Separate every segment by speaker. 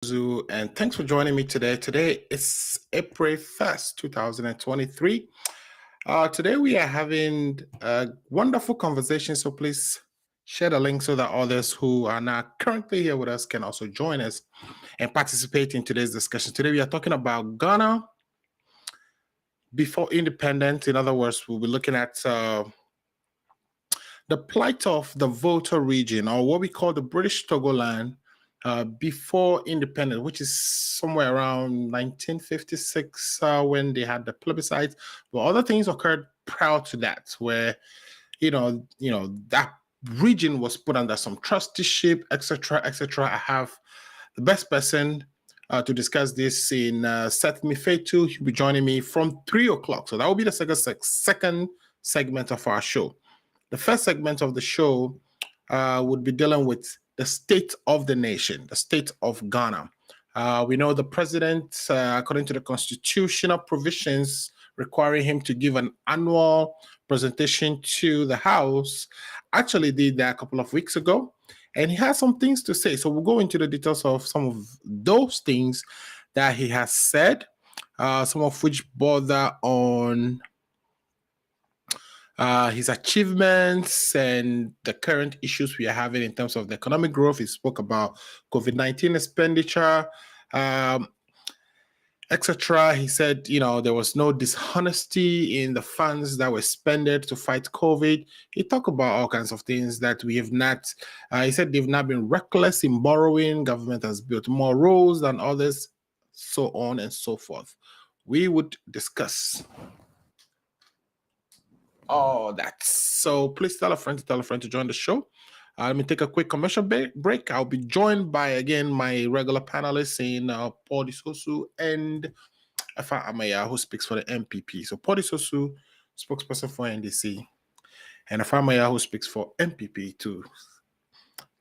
Speaker 1: And thanks for joining me today. Today is April 1st, 2023. Today we are having a wonderful conversation, so please share the link so that others who are not currently here with us can also join us and participate in today's discussion. Today we are talking about Ghana before independence. In other words, we'll be looking at the plight of the Volta region, or what we call the British Togoland, before independence, which is somewhere around 1956 when they had the plebiscite. But other things occurred prior to that, where that region was put under some trusteeship, etc., etc. I have the best person to discuss this in Seth Mifetu. He'll be joining me from 3 o'clock. So that will be the second segment of our show. The first segment of the show would be dealing with the state of the nation, the state of Ghana. We know the president, according to the constitutional provisions requiring him to give an annual presentation to the House, actually did that a couple of weeks ago. And he has some things to say. So we'll go into the details of some of those things that he has said, some of which border on his achievements and the current issues we are having in terms of the economic growth. He spoke about COVID-19 expenditure, etc. He said, there was no dishonesty in the funds that were spent to fight COVID. He talked about all kinds of things that we have not. He said they've not been reckless in borrowing. Government has built more roads than others, so on and so forth. We would discuss all that. So please tell a friend to join the show. Let me take a quick commercial break. I'll be joined by, again, my regular panelists in Paul Disosu and Afa Amaya, who speaks for the MPP. So Paul Disosu, spokesperson for NDC, and Afa Amaya, who speaks for MPP, to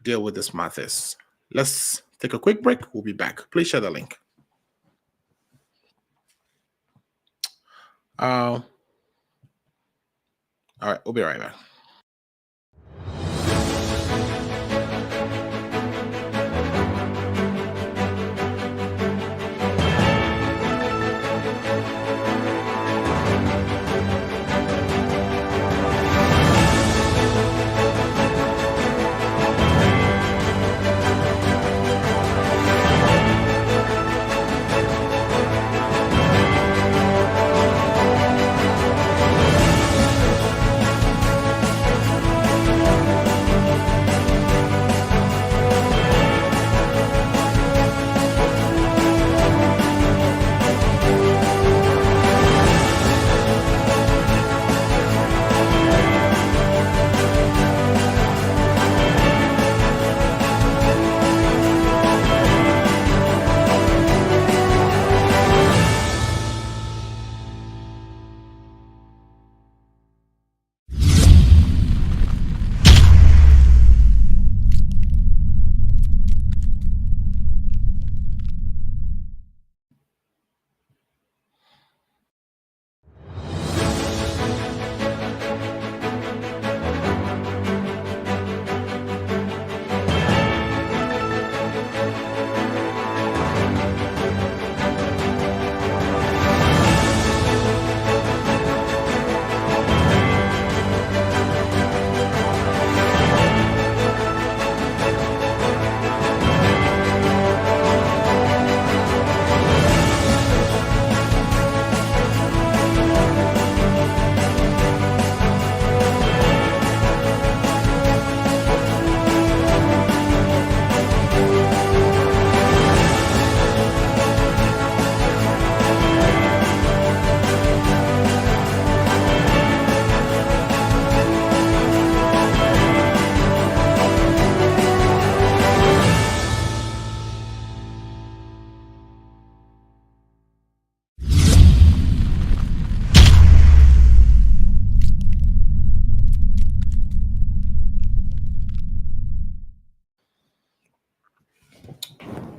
Speaker 1: deal with this matters. Let's take a quick break. We'll be back. Please share the link. All right, we'll be right back.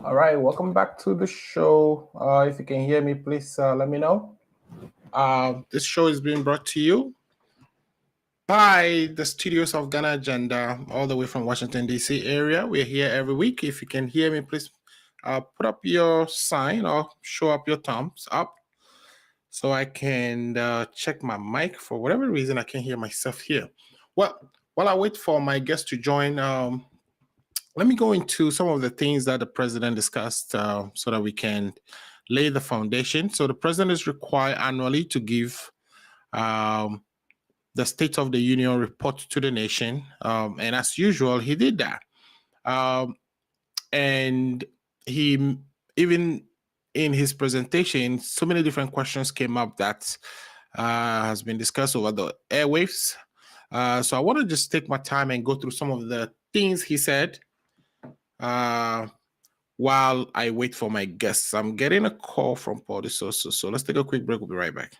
Speaker 1: All right, welcome back to the show. If you can hear me, please let me know. This show is being brought to you by the studios of Ghana Agenda, all the way from Washington, D.C. area. We're here every week. If you can hear me, please put up your sign or show up your thumbs up so I can check my mic. For whatever reason, I can't hear myself here. Well, while I wait for my guest to join, let me go into some of the things that the president discussed so that we can lay the foundation. So the president is required annually to give the State of the Union report to the nation. And as usual, he did that. And he, even in his presentation, so many different questions came up that has been discussed over the airwaves. So I want to just take my time and go through some of the things he said while I wait for my guests. I'm getting a call from Paul DeSoso, so let's take a quick break. We'll be right back.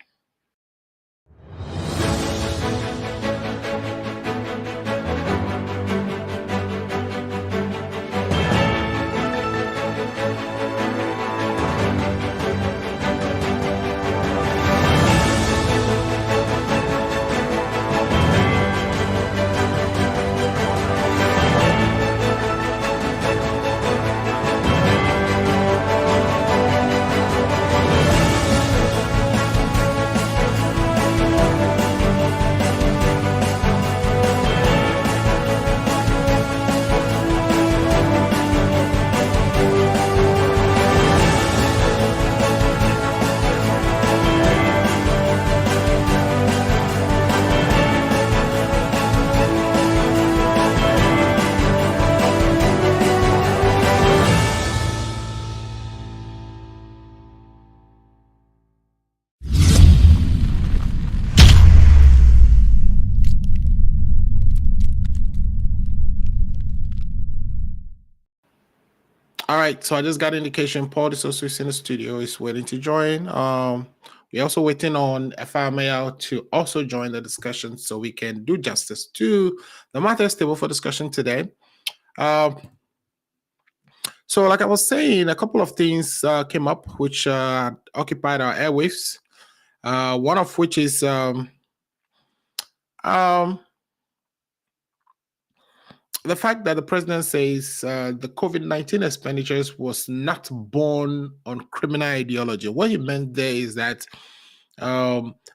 Speaker 1: All right, so I just got indication Paul DeSoso is in the studio, is waiting to join. We're also waiting on FMAL to also join the discussion so we can do justice to the matters table for discussion today. So like I was saying, a couple of things came up which occupied our airwaves. One of which is the fact that the president says the COVID-19 expenditures was not born on criminal ideology. What he meant there is that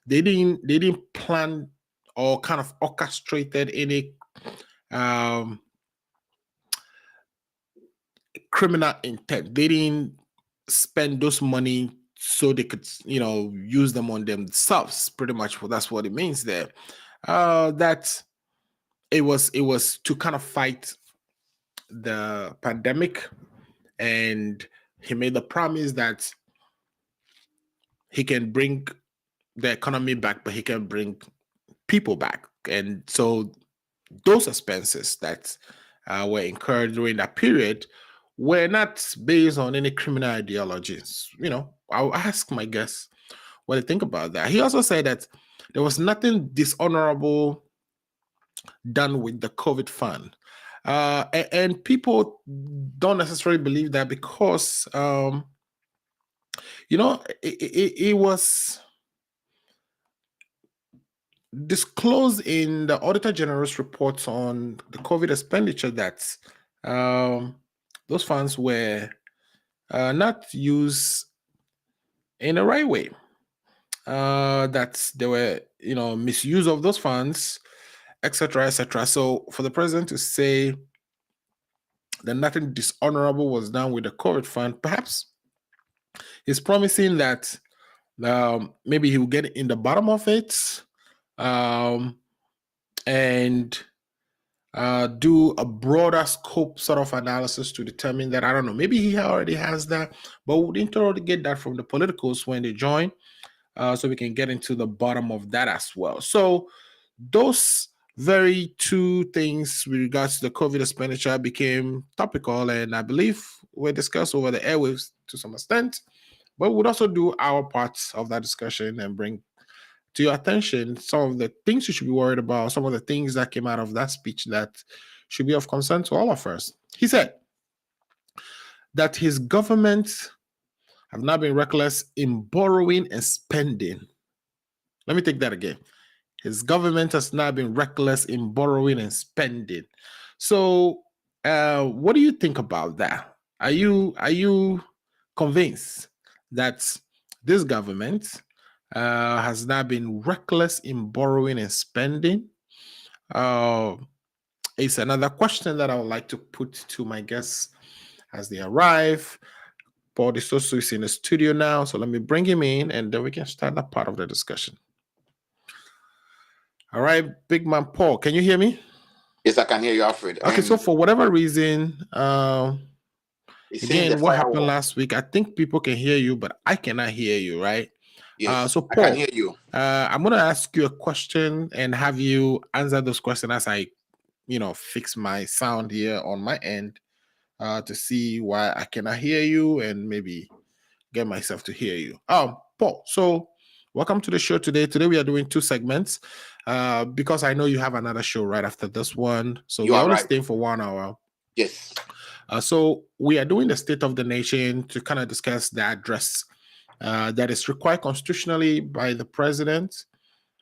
Speaker 1: they didn't plan or kind of orchestrated any criminal intent. They didn't spend those money so they could, use them on themselves. Pretty much, that's what it means there. That it was to kind of fight the pandemic, and he made the promise that he can bring the economy back, but he can bring people back. And so those expenses that were incurred during that period were not based on any criminal ideologies. I'll ask my guests what they think about that. He also said that there was nothing dishonorable done with the COVID fund. And people don't necessarily believe that because, it was disclosed in the Auditor General's reports on the COVID expenditure that those funds were not used in the right way. That there were, misuse of those funds, etc., etc. So for the president to say that nothing dishonorable was done with the COVID fund, perhaps he's promising that maybe he will get in the bottom of it and do a broader scope sort of analysis to determine that. I don't know, maybe he already has that, but we'll interrogate that from the politicals when they join, so we can get into the bottom of that as well. So those very two things with regards to the COVID expenditure became topical, and I believe were discussed over the airwaves to some extent, but we'll also do our parts of that discussion and bring to your attention some of the things you should be worried about, some of the things that came out of that speech that should be of concern to all of us. He said that his government have not been reckless in borrowing and spending. Let me take that again. His government has not been reckless in borrowing and spending. So what do you think about that? Are you convinced that this government has now been reckless in borrowing and spending? It's another question that I would like to put to my guests as they arrive. Paul DeSoso is in the studio now, so let me bring him in and then we can start that part of the discussion. All right, big man Paul, can you hear me?
Speaker 2: Yes, I can hear you, Alfred.
Speaker 1: Okay, so for whatever reason,
Speaker 2: Again,
Speaker 1: again, what happened last week, I think people can hear you, but I cannot hear you, right?
Speaker 2: Yes,
Speaker 1: so
Speaker 2: Paul, I can
Speaker 1: Paul,
Speaker 2: hear you.
Speaker 1: I'm going to ask you a question and have you answer those questions as I, fix my sound here on my end to see why I cannot hear you and maybe get myself to hear you. Paul, so welcome to the show today. Today we are doing 2 segments because I know you have another show right after this one. So we're only staying for 1 hour.
Speaker 2: Yes.
Speaker 1: So we are doing the State of the Nation to kind of discuss the address that is required constitutionally by the president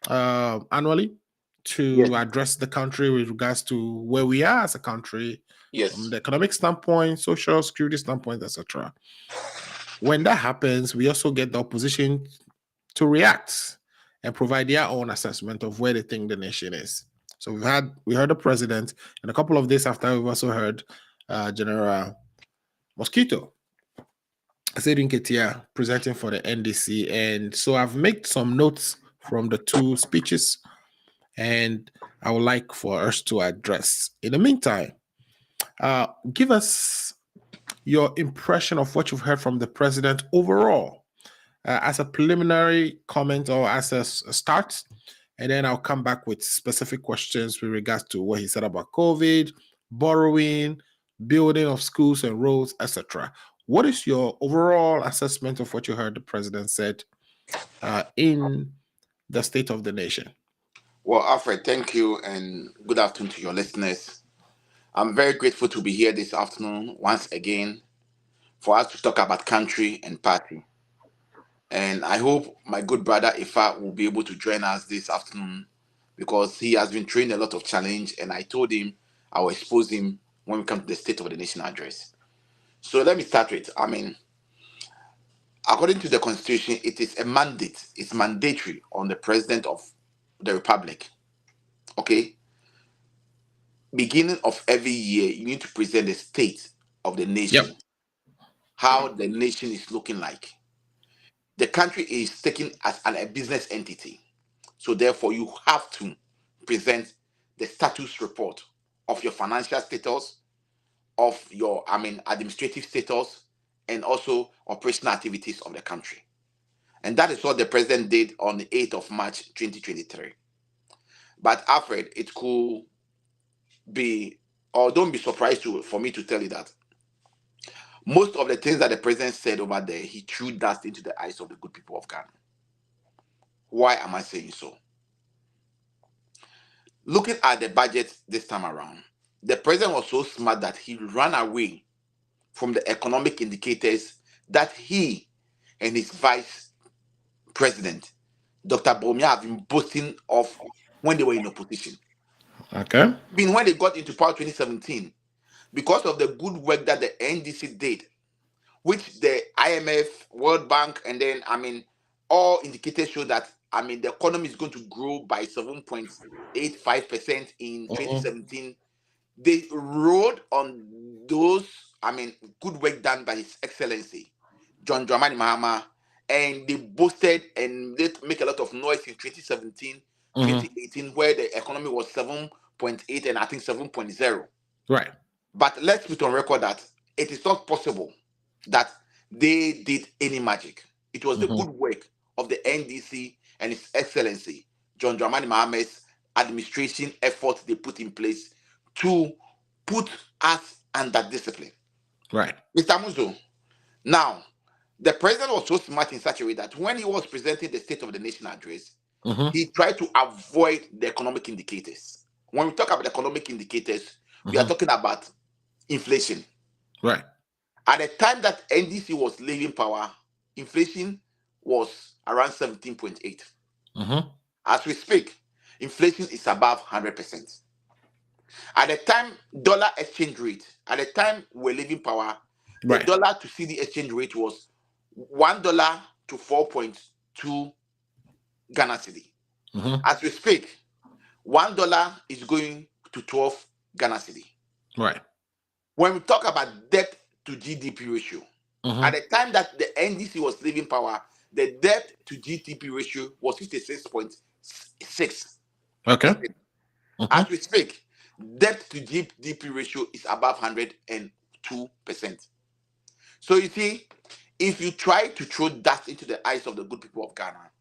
Speaker 1: annually to address the country with regards to where we are as a country, from the economic standpoint, social security standpoint, etc. When that happens, we also get the opposition to react and provide their own assessment of where they think the nation is. So we heard the president, and a couple of days after, we've also heard General Mosquito Asedin Ketia presenting for the NDC. And so I've made some notes from the 2 speeches, and I would like for us to address. In the meantime, give us your impression of what you've heard from the president overall, as a preliminary comment or as a start, and then I'll come back with specific questions with regards to what he said about COVID, borrowing, building of schools and roads, etc. What is your overall assessment of what you heard the president said in the State of the Nation?
Speaker 2: Well, Alfred, thank you and good afternoon to your listeners. I'm very grateful to be here this afternoon once again for us to talk about country and party. And I hope my good brother Ifa will be able to join us this afternoon because he has been trained a lot of challenge, and I told him I will expose him when we come to the State of the Nation address. So let me start with, according to the Constitution, it is a mandate, it's mandatory on the President of the Republic. Okay? Beginning of every year, you need to present the state of the nation, how the nation is looking like. The country is taken as a business entity. So therefore, you have to present the status report of your financial status, of your, administrative status, and also operational activities of the country. And that is what the president did on the 8th of March, 2023. But Alfred, it could be, or don't be surprised for me to tell you that most of the things that the president said over there, he threw dust into the eyes of the good people of Ghana. Why am I saying so? Looking at the budget this time around, the president was so smart that he ran away from the economic indicators that he and his vice president, Dr. Bawumia, have been boasting of when they were in opposition.
Speaker 1: Okay.
Speaker 2: Even when they got into power 2017, because of the good work that the NDC did, which the IMF, World Bank, and then all indicators show that the economy is going to grow by 7.85% in 2017. They rode on those good work done by His Excellency John Dramani Mahama, and they boasted and they make a lot of noise in 2017, 2018, where the economy was 7.8 and I think 7.0.
Speaker 1: Right.
Speaker 2: But let's put on record that it is not possible that they did any magic. It was the good work of the NDC and His Excellency John Dramani Mahama's administration efforts they put in place to put us under discipline.
Speaker 1: Right.
Speaker 2: Mr. Muzo, now, the president was so smart in such a way that when he was presenting the State of the Nation address, he tried to avoid the economic indicators. When we talk about economic indicators, we are talking about inflation.
Speaker 1: Right.
Speaker 2: At the time that NDC was leaving power, inflation was around 17.8. As we speak, inflation is above 100%. At the time, dollar exchange rate, at the time we're leaving power, the
Speaker 1: Right.
Speaker 2: dollar to CD exchange rate was $1 to 4.2 Ghana cedi.
Speaker 1: Mm-hmm.
Speaker 2: As we speak, $1 is going to 12 Ghana cedi.
Speaker 1: Right.
Speaker 2: When we talk about debt to GDP ratio,
Speaker 1: Mm-hmm.
Speaker 2: at the time that the NDC was leaving power, the debt to GDP ratio was 56.6%.
Speaker 1: Okay. Mm-hmm.
Speaker 2: As we speak, debt to GDP ratio is above 102%. So you see, if you try to throw dust into the eyes of the good people of Ghana,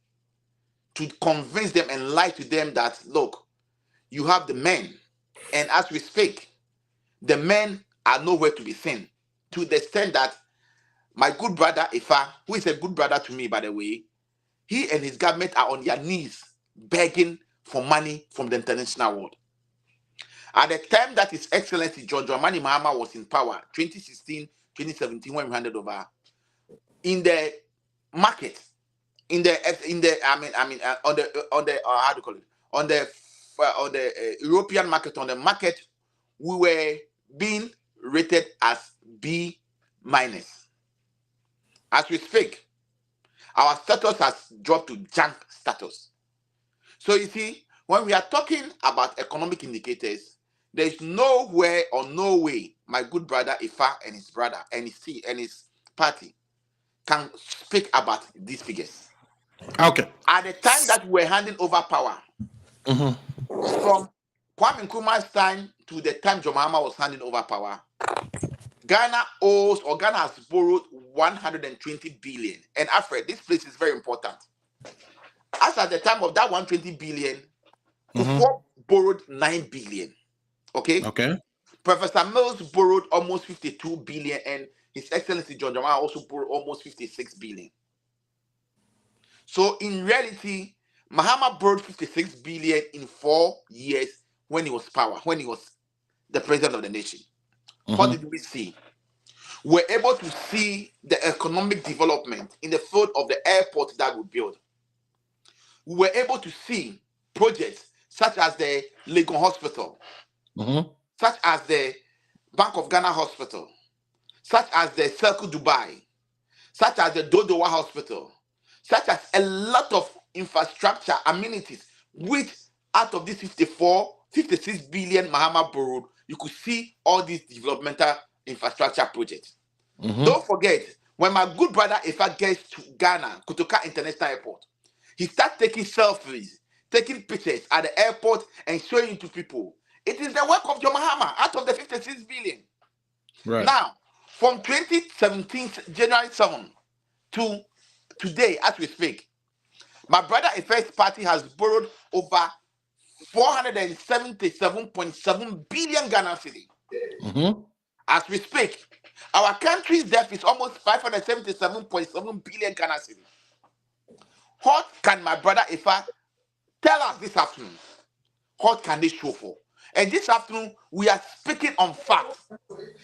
Speaker 2: to convince them and lie to them that, look, you have the men, and as we speak, the men are nowhere to be seen, to the extent that my good brother Ifa, who is a good brother to me, by the way, he and his government are on their knees begging for money from the international world. At the time that His Excellency John Dramani Mahama was in power, 2016, 2017, when we handed over, in the market, on the how do you call it, on the European market, on the market, we were being rated as B minus. As we speak, our status has dropped to junk status. So you see, when we are talking about economic indicators, there is nowhere or no way my good brother Ifa and his brother and his party can speak about these figures.
Speaker 1: Okay.
Speaker 2: At the time that we were handing over power,
Speaker 1: Mm-hmm.
Speaker 2: from Kwame Nkrumah's time to the time John Mahama was handing over power, Ghana has borrowed 120 billion. And Alfred, this place is very important. As at the time of that 120 billion, Kufuor borrowed 9 billion. Okay?
Speaker 1: Okay.
Speaker 2: Professor Mills borrowed almost 52 billion, and His Excellency John Dramani also borrowed almost 56 billion. So in reality, Mahama borrowed 56 billion in 4 years when he was the president of the nation. What did we see? We're able to see the economic development in the field of the airport that we built. We were able to see projects such as the Legon Hospital, such as the Bank of Ghana Hospital, such as the Circle Dubai, such as the Dodowa Hospital, such as a lot of infrastructure amenities, which out of this 56 billion Mahama borrowed, you could see all these developmental infrastructure projects. Don't forget, when my good brother Ifa gets to Ghana, Kotoka International Airport, he starts taking selfies, taking pictures at the airport and showing it to people. It is the work of John Mahama out of the 56 billion.
Speaker 1: Right.
Speaker 2: Now, from 2017, January 7 to today, as we speak, my brother Ifa's party has borrowed over 477.7 billion Ghana cedi. As we speak, our country's debt is almost 577.7 billion Ghana cedi. What can my brother Ifa tell us this afternoon? What can they show for? And this afternoon, we are speaking on facts.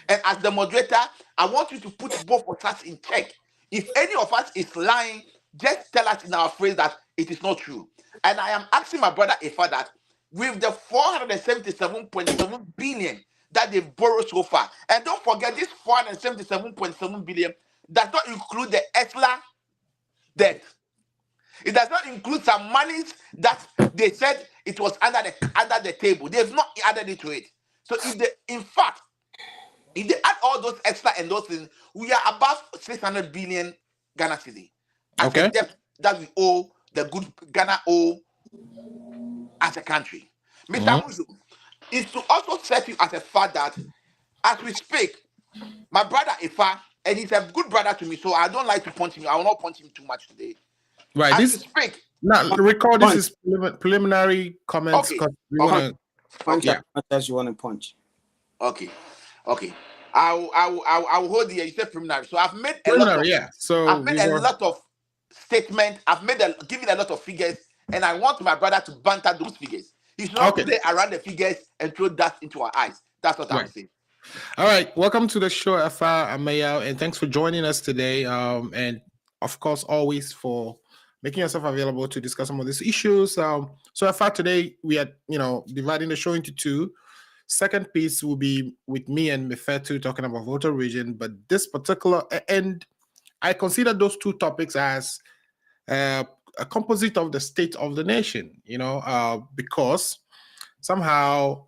Speaker 2: And as the moderator, I want you to put both of us in check. If any of us is lying, just tell us in our phrase that it is not true. And I am asking my brother Ifa that with the 477.7 billion that they've borrowed so far, and don't forget this 477.7 billion does not include the ESLA debt. It does not include some monies that they said it was under the table. They've not added it to it. So if they add all those extra and those things, we are above 600 billion Ghana cedi as a debt that we owe, the good Ghana owe as a country. Mr. Muzu, is to also set you as a fact that as we speak, my brother Ifa, and he's a good brother to me, so I don't like to punch him. I will not punch him too much today.
Speaker 1: Right.
Speaker 2: As
Speaker 1: This
Speaker 2: we speak.
Speaker 1: Now record. This is preliminary comments because we want to
Speaker 3: punch as you want to punch.
Speaker 2: Okay. I will hold the. You said preliminary, so I've made a
Speaker 1: preliminary.
Speaker 2: lot of.
Speaker 1: Yeah. So
Speaker 2: I've made a lot of statements. I've given a lot of figures, and I want my brother to banter those figures. He should not play around the figures and throw dust into our eyes. That's what I'm saying.
Speaker 1: All right. Welcome to the show, Afa Amayao, and thanks for joining us today. And of course, always for making yourself available to discuss some of these issues. So Afa, today we are, dividing the show into two. Second piece will be with me and Mefetu talking about voter region, but this particular, and I consider those two topics as a composite of the state of the nation, because somehow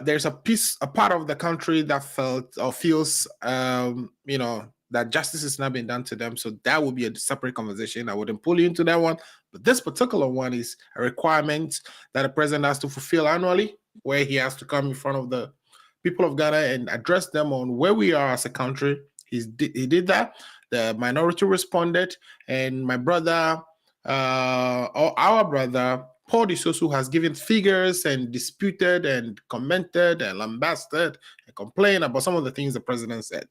Speaker 1: there's a part of the country that felt or feels, that justice is not being done to them. So that would be a separate conversation. I wouldn't pull you into that one. But this particular one is a requirement that the president has to fulfill annually, where he has to come in front of the people of Ghana and address them on where we are as a country. He did that. The minority responded, and my brother, or our brother, Paul Disosu, has given figures and disputed and commented and lambasted and complained about some of the things the president said.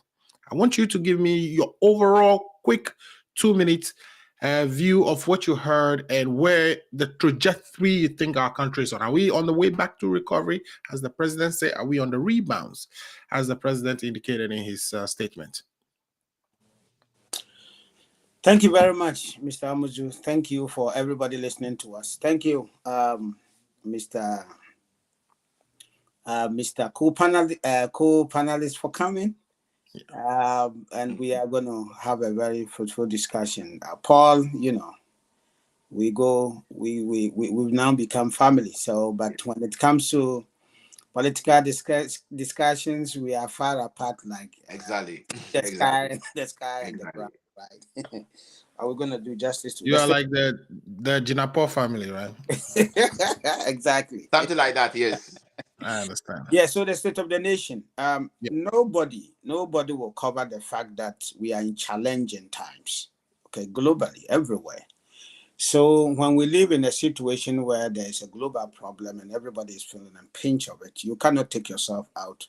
Speaker 1: I want you to give me your overall quick 2 minute view of what you heard and where the trajectory you think our country is on. Are we on the way back to recovery, as the president said? Are we on the rebounds, as the president indicated in his statement?
Speaker 3: Thank you very much, Mr. Amuju. Thank you for everybody listening to us. Thank you, Mr. Co-panelist for coming. And we are going to have a very fruitful discussion. Paul, we've now become family. So, but when it comes to political discussions, we are far apart. Like
Speaker 2: exactly
Speaker 3: the sky and the ground, right? Are we going to do justice to?
Speaker 1: You are like the Jinapo family, right?
Speaker 3: Exactly.
Speaker 2: Something like that. Yes.
Speaker 1: I understand.
Speaker 3: Yeah, so the state of the nation. Nobody will cover the fact that we are in challenging times. Okay, globally, everywhere. So when we live in a situation where there is a global problem and everybody is feeling a pinch of it, you cannot take yourself out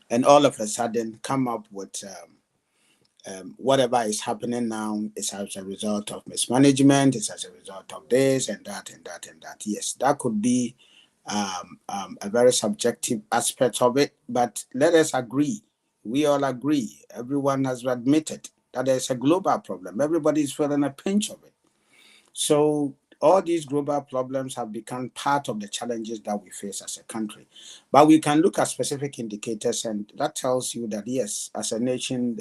Speaker 3: and all of a sudden come up with whatever is happening now is as a result of mismanagement, it's as a result of this and that and that and that. Yes, that could be a very subjective aspect of it, but let us agree. We all agree. Everyone has admitted that there's a global problem. Everybody is feeling a pinch of it. So all these global problems have become part of the challenges that we face as a country. But we can look at specific indicators, and that tells you that, yes, as a nation,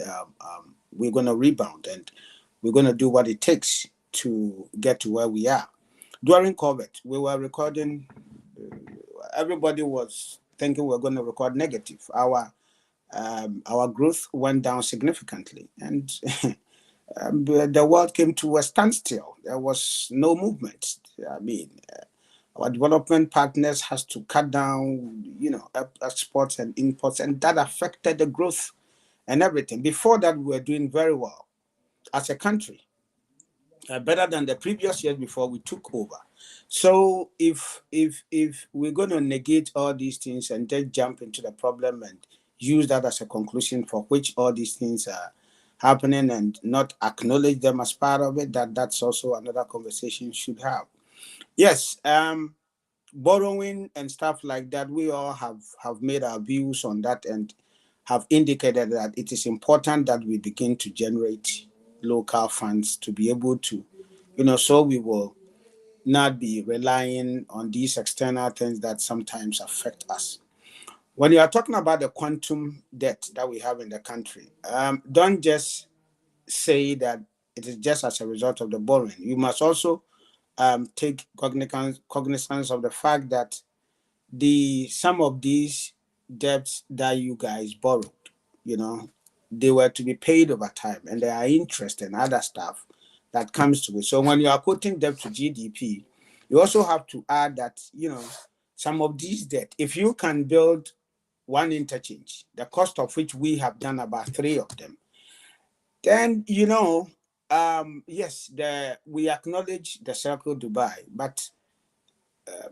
Speaker 3: we're going to rebound and we're going to do what it takes to get to where we are. During COVID, we were recording, everybody was thinking we're going to record negative. Our growth went down significantly, and the world came to a standstill. There was no movement. I mean, our development partners has to cut down, exports and imports, and that affected the growth and everything. Before that, we were doing very well as a country, better than the previous years before we took over. So if we're going to negate all these things and then jump into the problem and use that as a conclusion for which all these things are happening and not acknowledge them as part of it, that's also another conversation we should have. Yes, borrowing and stuff like that, we all have made our views on that and have indicated that it is important that we begin to generate local funds to be able to, so we will not be relying on these external things that sometimes affect us. When you are talking about the quantum debt that we have in the country, don't just say that it is just as a result of the borrowing. You must also take cognizance of the fact that some of these debts that you guys borrowed, they were to be paid over time, and there are interest and other stuff that comes to it. So when you are quoting debt to GDP, you also have to add that, some of these debt, if you can build one interchange, the cost of which we have done about 3 of them, then, yes, we acknowledge the Circle Dubai, but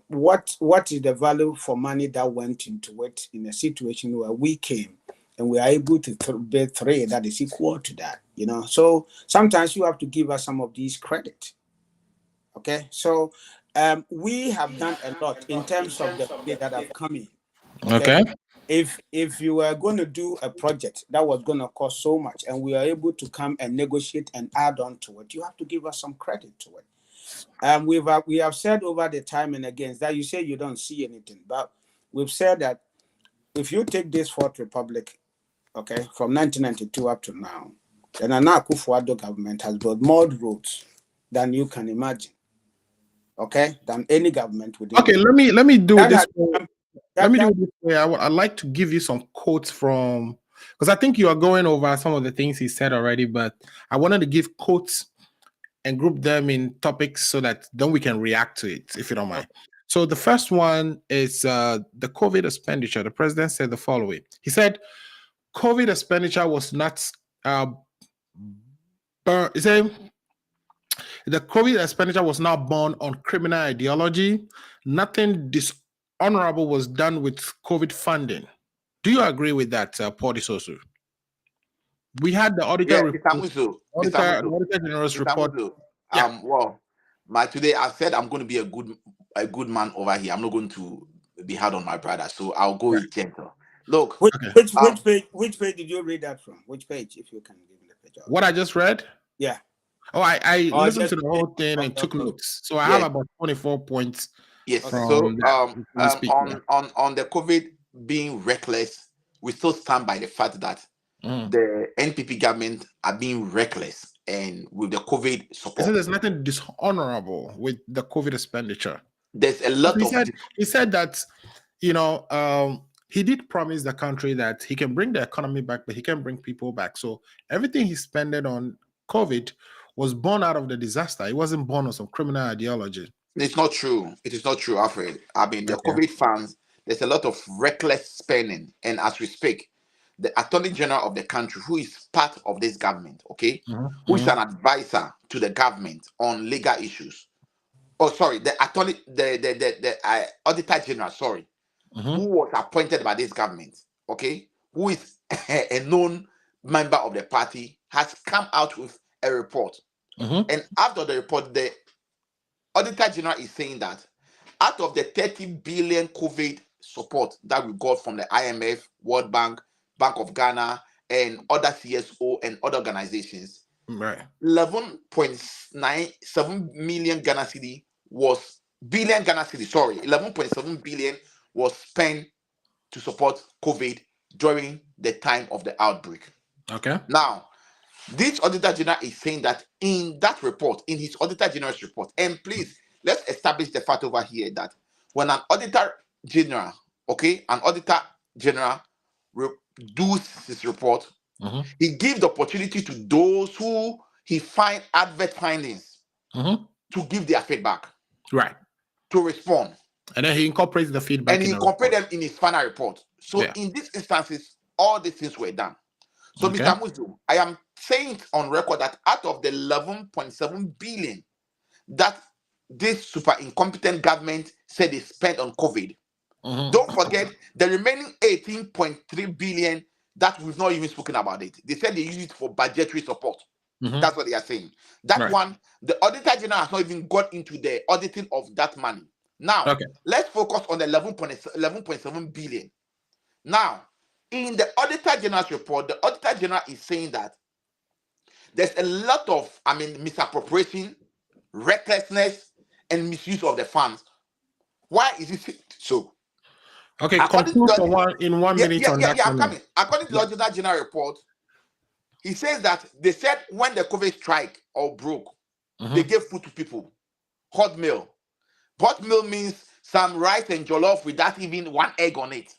Speaker 3: what is the value for money that went into it in a situation where we came and we are able to build 3 that is equal to that, So sometimes you have to give us some of these credit. Okay, so we have done a lot in terms of the money that have come in.
Speaker 1: Okay.
Speaker 3: If you were going to do a project that was going to cost so much and we are able to come and negotiate and add on to it, you have to give us some credit to it. We have said over the time and again that you say you don't see anything, but we've said that if you take this Fourth Republic, okay, from 1992 up to now, the Nana Akufo-Addo government has built more roads than you can imagine. Okay, than any government within.
Speaker 1: Okay, let me do
Speaker 3: That
Speaker 1: this.
Speaker 3: has-
Speaker 1: Let me do it this way. I'd like to give you some quotes from, because I think you are going over some of the things he said already, but I wanted to give quotes and group them in topics so that then we can react to it, if you don't mind. So the first one is the COVID expenditure. The president said the following. He said, COVID expenditure was not he said the COVID expenditure was not born on criminal ideology. Nothing dishonorable was done with COVID funding. Do you agree with that, Paul Disosu? We had the auditor report. Auditor General's report.
Speaker 2: Well, today I said I'm going to be a good man over here. I'm not going to be hard on my brother, so I'll go with gentle. Look,
Speaker 3: which page did you read that from? Which page, if you can give me the page?
Speaker 1: What I just read?
Speaker 3: Yeah.
Speaker 1: Oh, I listened to the whole thing and took notes. So I have about 24 points.
Speaker 2: Yes. So on the COVID being reckless, we still stand by the fact that the NPP government are being reckless and with the COVID support.
Speaker 1: So there's nothing dishonorable with the COVID expenditure.
Speaker 2: There's a lot
Speaker 1: he said that, he did promise the country that he can bring the economy back, but he can bring people back. So everything he spent on COVID was born out of the disaster. It wasn't born of some criminal ideology.
Speaker 2: It's not true. It is not true, Alfred. I mean, the COVID funds, there's a lot of reckless spending. And as we speak, the Attorney General of the country, who is part of this government, okay, who is an advisor to the government on legal issues. Oh, sorry, the Auditor General, sorry, who was appointed by this government, okay, who is a known member of the party, has come out with a report. And after the report, the Auditor General is saying that out of the 30 billion COVID support that we got from the IMF, World Bank, Bank of Ghana, and other CSO and other organizations, 11.97 million Ghana cedi was 11.7 billion was spent to support COVID during the time of the outbreak.
Speaker 1: Okay.
Speaker 2: Now, this Auditor General is saying that in that report, in his Auditor General's report, and please, let's establish the fact over here that when an Auditor General, okay, an Auditor General does his report, he gives the opportunity to those who he find adverse findings to give their feedback.
Speaker 1: Right.
Speaker 2: To respond.
Speaker 1: And then he incorporates the feedback.
Speaker 2: And he incorporates them in his final report. So in these instances, all these things were done. So, Mr. Muzu, I am saying on record that out of the 11.7 billion that this super incompetent government said they spent on COVID, don't forget the remaining 18.3 billion that we've not even spoken about it. They said they use it for budgetary support. That's what they are saying. That one, the Auditor General has not even got into the auditing of that money. Now, let's focus on the 11.7 billion. Now, in the Auditor General's report, the Auditor General is saying that there's a lot of, misappropriation, recklessness, and misuse of the funds. Why is it so?
Speaker 1: Okay, conclude in 1 minute on that.
Speaker 2: I'm coming. According to the Auditor General report, he says that they said when the COVID strike or broke, they gave food to people, hot meal. Hot meal means some rice and jollof without even one egg on it.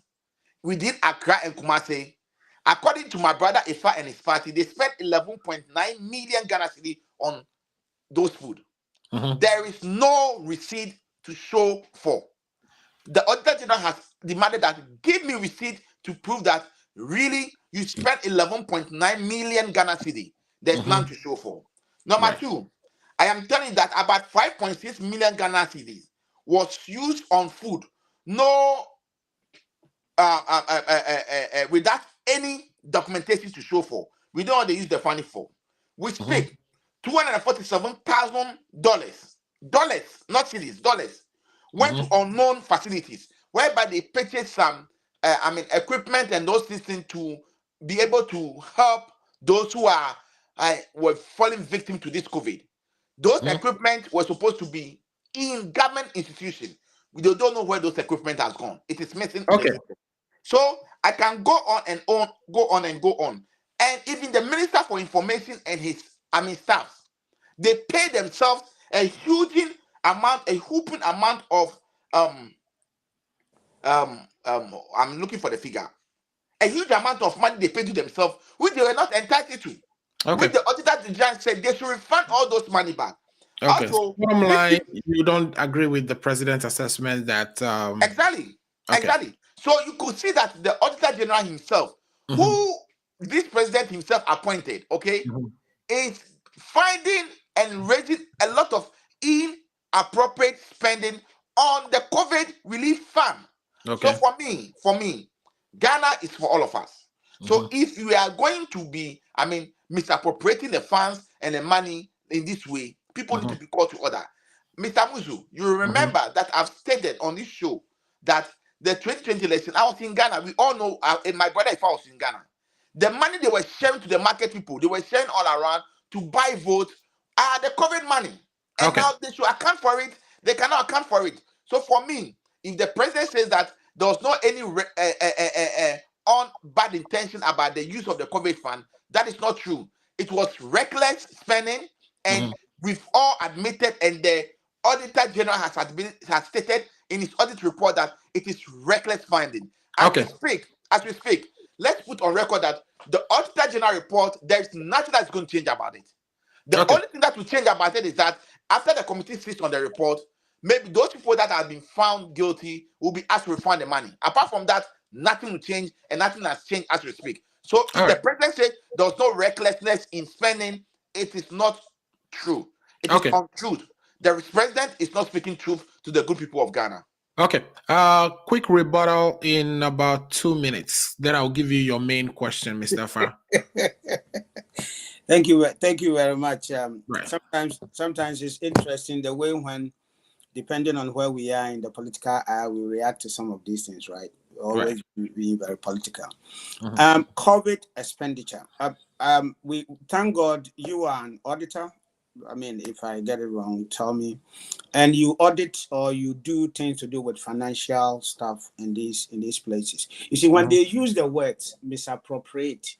Speaker 2: We did Accra and Kumasi. According to my brother Ifa and his party, they spent 11.9 million Ghana cedi on those food. There is no receipt to show for. The Auditor General has demanded that give me receipt to prove that really you spent 11.9 million Ghana cedi. There's none to show for. Number two, I am telling you that about 5.6 million Ghana cedis was used on food. No, without any documentation to show for. We know what they use the money for. We speak $247,000, not cedis, dollars, went to unknown facilities whereby they purchased some, equipment and those things to be able to help those who were falling victim to this COVID. Those equipment were supposed to be in government institutions. we don't know where those equipment has gone. It is missing in the
Speaker 1: Okay.
Speaker 2: system. So I can go on and on, go on and go on. And even the Minister for Information and his staff, they pay themselves a huge amount, a whooping amount of I'm looking for the figure. A huge amount of money they pay to themselves, which they were not entitled to.
Speaker 1: Okay.
Speaker 2: Which the Auditor General said they should refund all those money back.
Speaker 1: Okay.
Speaker 2: Also,
Speaker 1: bottom line, you don't agree with the president's assessment that
Speaker 2: exactly. So you could see that the Auditor General himself, who this president himself appointed, is finding and raising a lot of inappropriate spending on the COVID relief fund.
Speaker 1: Okay.
Speaker 2: So for me, Ghana is for all of us. So if you are going to be, misappropriating the funds and the money in this way, people need to be called to order. Mr. Muzu, you remember that I've stated on this show that the 2020 election, I was in Ghana. We all know, and my brother, if I was in Ghana, the money they were sharing to the market people, they were sharing all around to buy votes, the COVID money. And now they should account for it. They cannot account for it. So for me, if the president says that there was not any on bad intention about the use of the COVID fund, that is not true. It was reckless spending, and we've all admitted, and the Auditor General has stated in his audit report that it is reckless spending. As we speak, let's put on record that the Auditor General report, there is nothing that's going to change about it. The only thing that will change about it is that after the committee sits on the report, maybe those people that have been found guilty will be asked to refund the money. Apart from that, nothing will change, and nothing has changed as we speak. So if the president says there was no recklessness in spending, it is not true. It is untruth. The president is not speaking truth to the good people of Ghana.
Speaker 1: Okay. Quick rebuttal in about 2 minutes. Then I'll give you your main question, Mr. Farr.
Speaker 3: Thank you very much.
Speaker 1: Right.
Speaker 3: Sometimes it's interesting the way when, depending on where we are in the political aisle, we react to some of these things, right? Always being very political. COVID expenditure. We thank God you are an auditor. If I get it wrong, tell me. And you audit or you do things to do with financial stuff in these places. You see, when they use the words misappropriate,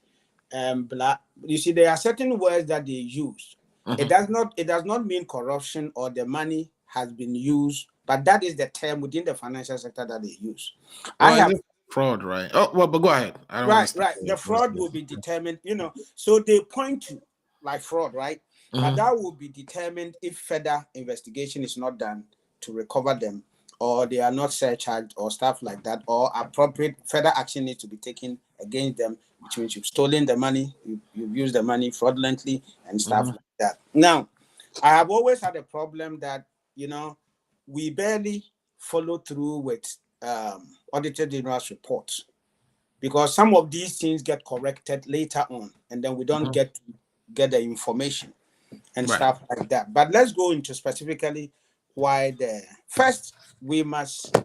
Speaker 3: you see, there are certain words that they use. It does not mean corruption or the money has been used, but that is the term within the financial sector that they use.
Speaker 1: I have fraud, right? Oh, well, but go ahead.
Speaker 3: Right. The fraud will be determined, so they point to like fraud, right? But that will be determined if further investigation is not done to recover them, or they are not surcharged or stuff like that, or appropriate further action needs to be taken against them, which means you've stolen the money, you've used the money fraudulently and stuff like that. Now, I have always had a problem that, we barely follow through with Auditor General's reports, because some of these things get corrected later on, and then we don't get the information and stuff like that. But let's go into specifically why first we must,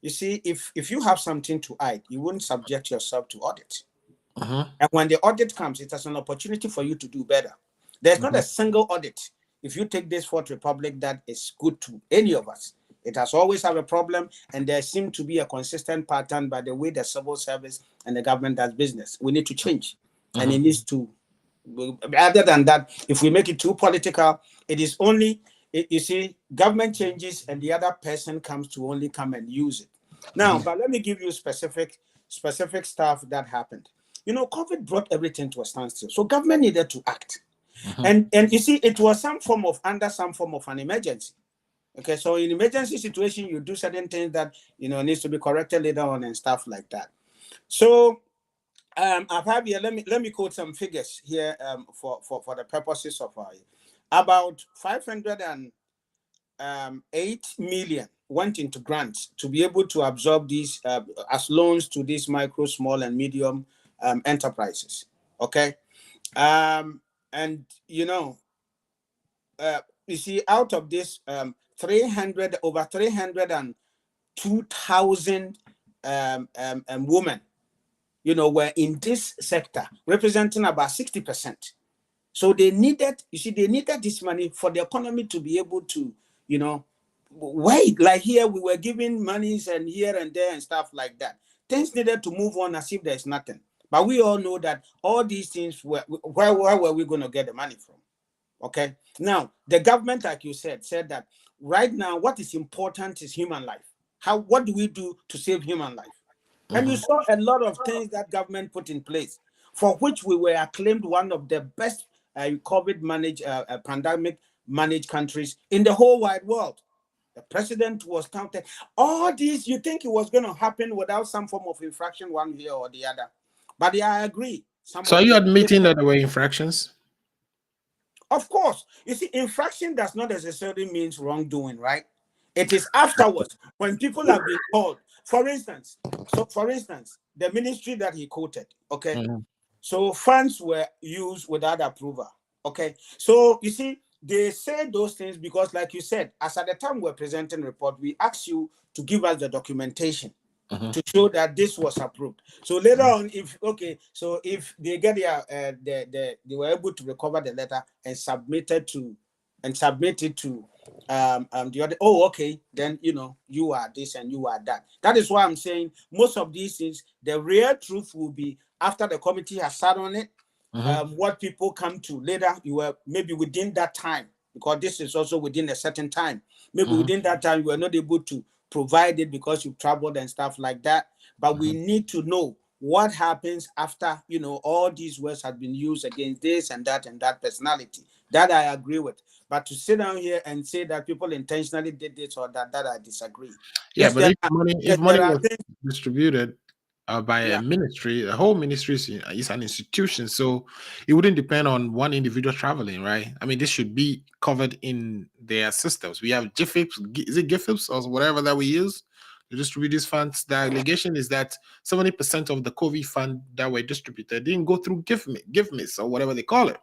Speaker 3: you see, if you have something to hide, you wouldn't subject yourself to audit. And when the audit comes, it has an opportunity for you to do better. There's not a single audit, if you take this Fourth Republic, that is good to any of us. It has always have a problem, and there seems to be a consistent pattern by the way the civil service and the government does business. We need to change, and it needs to. Other than that, if we make it too political, it is only, you see, government changes and the other person comes to only come and use it. Now, but let me give you specific stuff that happened. COVID brought everything to a standstill, so government needed to act. And you see, it was under some form of an emergency. Okay, so in emergency situation, you do certain things that needs to be corrected later on and stuff like that. So I've had here, let me quote some figures here for the purposes of about 508 million went into grants to be able to absorb these as loans to these micro, small, and medium enterprises. Okay, and you see, out of this over 302,000 women, were in this sector, representing about 60%. So they needed this money for the economy to be able to, wait, like here we were giving monies and here and there and stuff like that. Things needed to move on as if there's nothing. But we all know that all these things were, where were we going to get the money from? Okay. Now, the government, like you said that right now, what is important is human life. What do we do to save human life? And you saw a lot of things that government put in place, for which we were acclaimed one of the best COVID pandemic managed countries in the whole wide world. The president was counted. All these, you think it was going to happen without some form of infraction, one here or the other. But yeah, I agree.
Speaker 1: So are you admitting that there were infractions?
Speaker 3: Of course. You see, infraction does not necessarily mean wrongdoing, right? It is afterwards when people have been called. For instance, the ministry that he quoted, okay? So funds were used without approval, okay? So you see, they say those things because, like you said, as at the time we're presenting report, we asked you to give us the documentation to show that this was approved. So later on, if they get they were able to recover the letter and submit it to the other. Oh, okay, then you are this and you are that. That is why I'm saying most of these things, the real truth will be after the committee has sat on it. What people come to later, you were maybe within that time, because this is also within a certain time. Maybe within that time, you were not able to provide it because you've traveled and stuff like that. But we need to know what happens after all these words have been used against this and that personality. That I agree with. But to sit down here and say that people intentionally did this or that I disagree.
Speaker 1: Yeah, but if money was distributed by a ministry, the whole ministry is an institution, so it wouldn't depend on one individual traveling, right? I mean, this should be covered in their systems. We have GIFIPS, is it GIFIPS or whatever that we use to distribute these funds? The allegation is that 70% of the COVID fund that were distributed didn't go through GIFMIS or whatever they call it.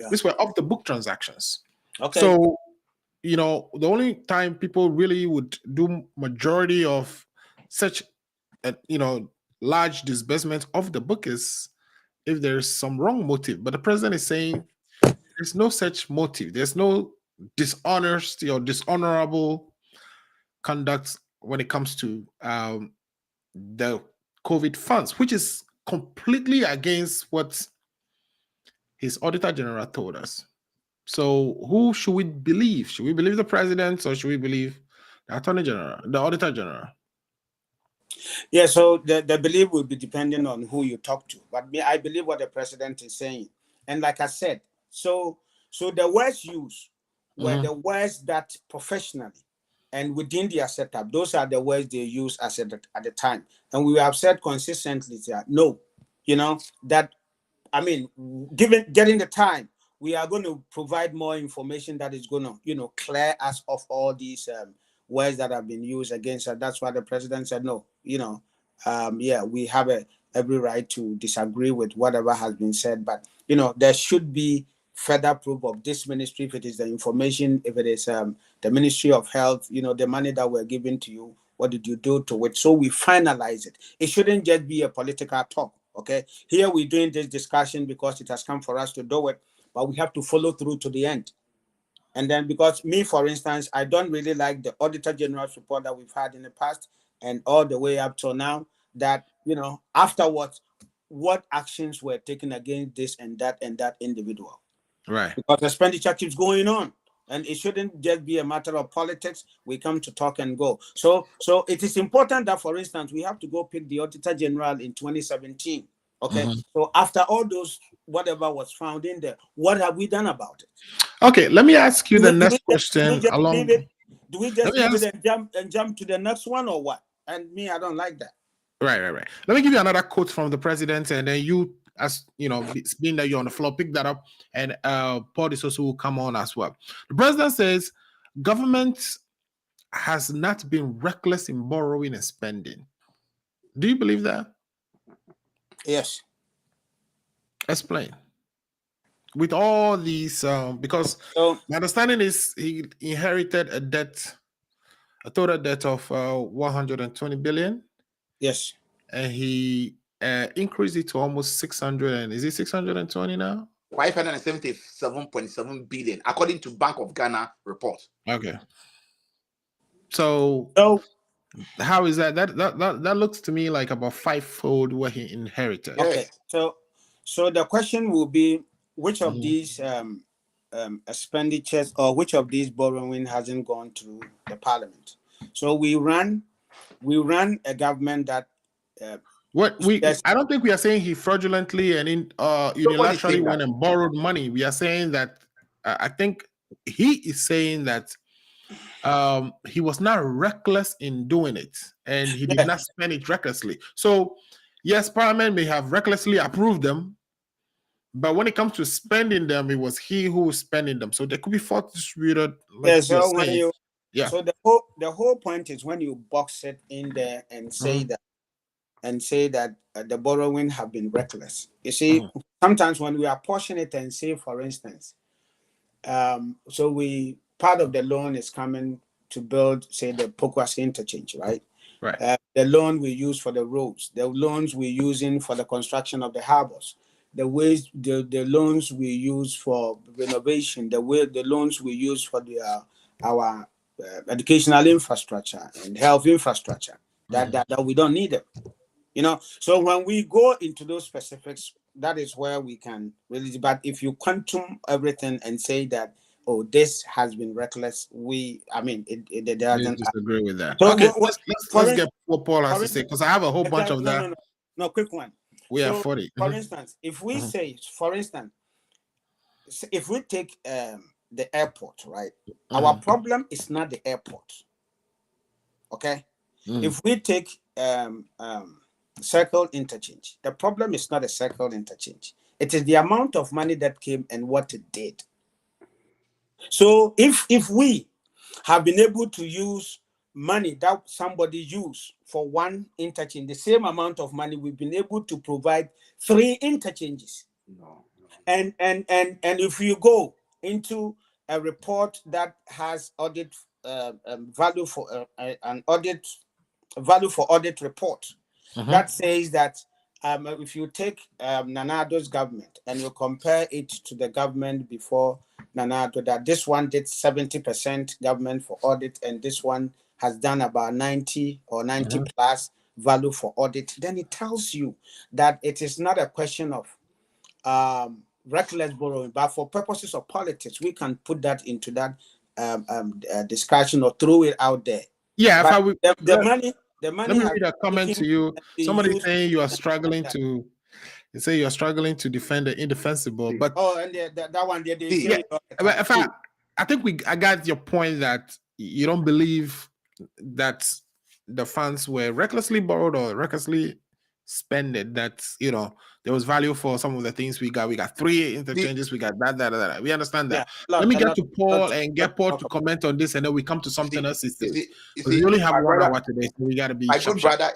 Speaker 1: These were off the book transactions. Okay. So the only time people really would do majority of such large disbursement of the book is if there's some wrong motive. But the president is saying there's no such motive. There's no dishonesty or dishonorable conduct when it comes to the COVID funds, which is completely against what his Auditor General told us. So who should we believe? Should we believe the president or should we believe the Attorney General, the Auditor General?
Speaker 3: Yeah, so the belief will be depending on who you talk to. But I believe what the president is saying. And like I said, so the words used were the words that professionally and within their setup, those are the words they use at the time. And we have said consistently that getting the time, we are going to provide more information that is going to clear us of all these words that have been used against us. That's why the president said no. We have every right to disagree with whatever has been said, but there should be further proof of this ministry. If it is the information, if it is the Ministry of Health, the money that we're giving to you, what did you do to it? So we finalize it. It shouldn't just be a political talk. Okay, here we're doing this discussion because it has come for us to do it, but we have to follow through to the end. And then because me, for instance, I don't really like the Auditor General's report that we've had in the past and all the way up till now, that, afterwards, what actions were taken against this and that individual.
Speaker 1: Right.
Speaker 3: Because expenditure keeps going on. And it shouldn't just be a matter of politics. We come to talk and go. So it is important that, for instance, we have to go pick the Auditor General in 2017. Okay. So after all those, whatever was found in there, what have we done about it?
Speaker 1: Okay, let me ask you the next question.
Speaker 3: Do we just leave it and jump to the next one or what? And me, I don't like that.
Speaker 1: Right. Let me give you another quote from the president, and then you, as being that you're on the floor, pick that up, and Paul Disoso will come on as well. The president says, government has not been reckless in borrowing and spending. Do you believe that?
Speaker 3: Yes.
Speaker 1: Explain. With all these, because my understanding is he inherited a total debt of 120 billion.
Speaker 3: Yes.
Speaker 1: And he increased it to almost 600. And is it 620 now?
Speaker 2: 577.7 billion, according to Bank of Ghana report.
Speaker 1: Okay. So
Speaker 3: So
Speaker 1: how is that? That looks to me like about fivefold what he inherited.
Speaker 3: okay, so the question will be, which of
Speaker 1: Mhm.
Speaker 3: these expenditures or which of these borrowing hasn't gone through the parliament? So we run a government that
Speaker 1: I don't think we are saying he fraudulently and unilaterally
Speaker 2: saying
Speaker 1: went
Speaker 2: that.
Speaker 1: and borrowed money. We are saying that I think he is saying that he was not reckless in doing it, and he did not spend it recklessly. So yes, Parliament may have recklessly approved them, but when it comes to spending them, it was he who was spending them. So there could be fault distributed. Like
Speaker 3: so when
Speaker 1: saying.
Speaker 3: So the whole point is when you box it in there and say that the borrowing have been reckless. You see, sometimes when we apportion it and say, for instance, so part of the loan is coming to build, say, the Pokwasi interchange, right?
Speaker 1: Right.
Speaker 3: The loan we use for the roads, the loans we're using for the construction of the harbors, the loans we use for renovation, the loans we use for our educational infrastructure and health infrastructure that we don't need them. So when we go into those specifics, that is where we can really. But if you quantum everything and say that, oh, this has been reckless, it doesn't.
Speaker 1: Disagree with that.
Speaker 3: So
Speaker 1: Okay, let's get what Paul has to say, because I have a whole bunch of that.
Speaker 3: No, quick one.
Speaker 1: We are 40.
Speaker 3: For instance, if we say, if we take the airport, right? Our problem is not the airport. Okay. If we take circle interchange, the problem is not a circle interchange. It is the amount of money that came and what it did. So if we have been able to use money that somebody used for one interchange, the same amount of money, we've been able to provide 3 interchanges.
Speaker 2: No.
Speaker 3: And if you go into a report that has audit value for an audit value for audit report that says that if you take Nana Addo's government and you compare it to the government before Nana Addo, that this one did 70% government for audit and this one has done about 90 or 90 plus value for audit, then it tells you that it is not a question of reckless borrowing, but for purposes of politics, we can put that into that discussion or throw it out there.
Speaker 1: Yeah,
Speaker 3: but the money.
Speaker 1: Let me read a comment to you. Somebody saying you are struggling to. They say you are struggling to defend the indefensible, but
Speaker 3: and that one they say.
Speaker 1: If I think I got your point that you don't believe that the funds were recklessly borrowed or recklessly spent. That there was value for some of the things we got. We got 3 interchanges. We got that. We understand that. Let me get to Paul and get Paul to comment on this, and then we come to something else. We only have 1 hour today, so we got to be.
Speaker 2: My good brother,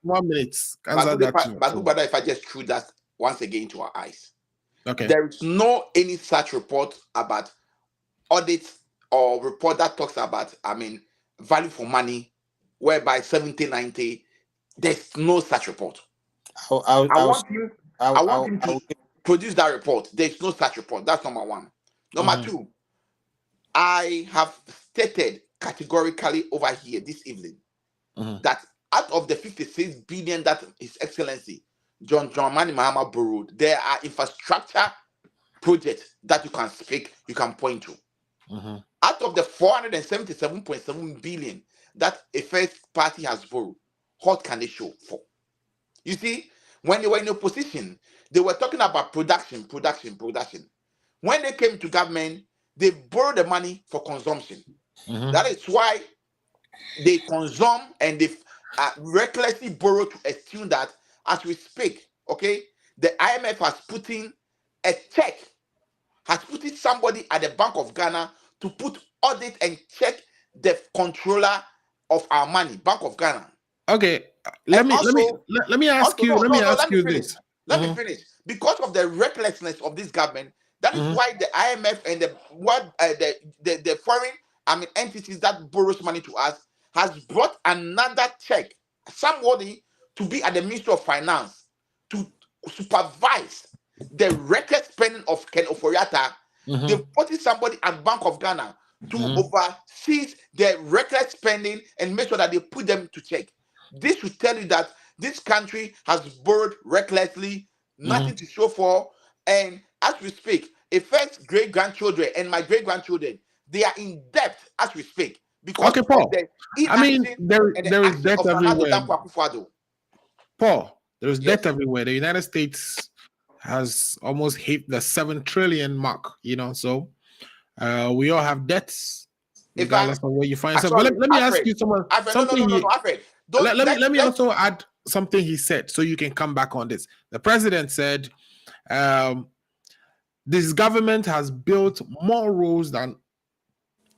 Speaker 1: one minute.
Speaker 2: My good brother, if I just threw that once again to our eyes.
Speaker 1: Okay.
Speaker 2: There is no any such report about audits or report that talks about, value for money, whereby 70, 90. There's no such report. I want him to produce that report. There's no such report. That's number 1. Number 2, I have stated categorically over here this evening that out of the 56 billion that His Excellency John Dramani Mahama borrowed, there are infrastructure projects that you can point to. Out of the 477.7 billion that a first party has borrowed, what can they show for? You see, when they were in opposition, they were talking about production. When they came to government, they borrowed the money for consumption. That is why they consume and they recklessly borrow to a tune that, as we speak, okay, the IMF has put in a check, has put in somebody at the Bank of Ghana to put audit and check the controller of our money, Bank of Ghana.
Speaker 1: Okay, let me ask you this.
Speaker 2: Let me finish. Because of the recklessness of this government, that is why the IMF and the foreign entities that borrows money to us has brought another check, somebody to be at the Ministry of Finance to supervise the reckless spending of Ken Oforiatta. They put somebody at Bank of Ghana to oversee their reckless spending and make sure that they put them to check. This should tell you that this country has borrowed recklessly, nothing to show for, and as we speak, a first great grandchildren and my great grandchildren, they are in debt as we speak because of
Speaker 1: Paul.
Speaker 2: the
Speaker 1: I mean,
Speaker 2: inaction and
Speaker 1: there
Speaker 2: the
Speaker 1: is
Speaker 2: action
Speaker 1: debt
Speaker 2: of Nana
Speaker 1: everywhere.
Speaker 2: Addo Dankwa Akufo-Addo.
Speaker 1: Paul, there is
Speaker 2: Yes.
Speaker 1: debt everywhere. The United States has almost hit the 7 trillion mark, so we all have debts regardless of where you find yourself. But let me ask you something.
Speaker 2: No, Alfred.
Speaker 1: Let me also add something he said so you can come back on this. The president said this government has built more roads than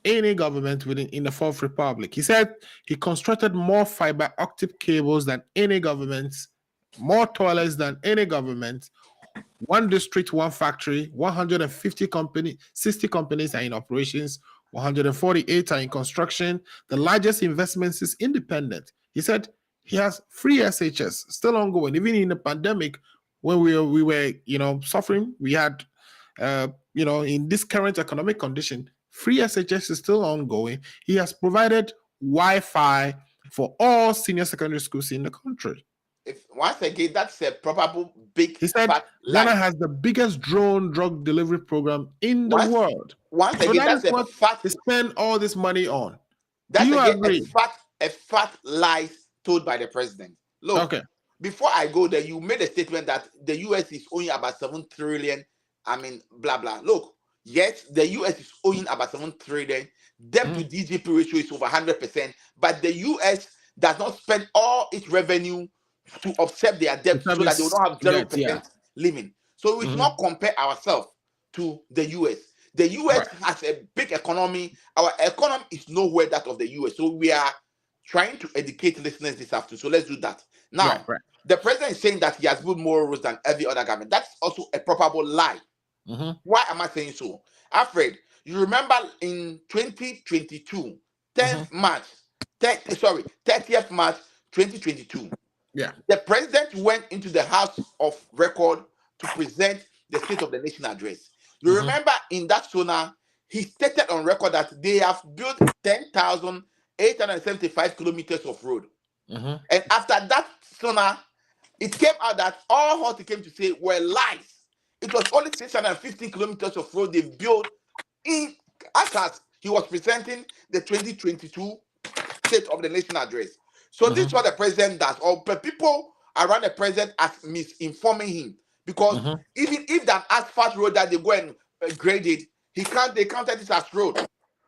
Speaker 1: any government in the Fourth Republic. He said he constructed more fiber optic cables than any government, more toilets than any government. One district, one factory, 150 companies, 60 companies are in operations, 148 are in construction. The largest investments is independent. He said he has free SHS still ongoing, even in the pandemic when we were suffering. We had in this current economic condition, free SHS is still ongoing. He has provided Wi-Fi for all senior secondary schools in the country.
Speaker 2: Once again, that's a probable big.
Speaker 1: He said Ghana has the biggest drone drug delivery program in the world.
Speaker 2: Once again, that's a fact.
Speaker 1: They spend all this money on.
Speaker 2: That's again a fact lies told by the president. Look, before I go there, you made a statement that the US is owing about 7 trillion. I mean, blah blah. Look, yes, the US is owing about 7 trillion. Debt to GDP ratio is over 100%, but the US does not spend all its revenue to offset their debt so that they will not have 0% living. So we should not compare ourselves to the US. The US has a big economy. Our economy is nowhere that of the US. So we are trying to educate listeners this afternoon. So let's do that. Now, the president is saying that he has built more roads than every other government. That's also a probable lie. Why am I saying so? Alfred, you remember in 2022, 30th March 2022, the president went into the House of Record to present the State of the Nation address. You remember in that SONA, he stated on record that they have built 10,875 kilometers of road. And after that SONA, it came out that all what he came to say were lies. It was only 650 kilometers of road they built as he was presenting the 2022 State of the Nation address. So this is what the president does. Or people around the president are misinforming him. Because even if that asphalt road that they go and grade it, they counted it as road.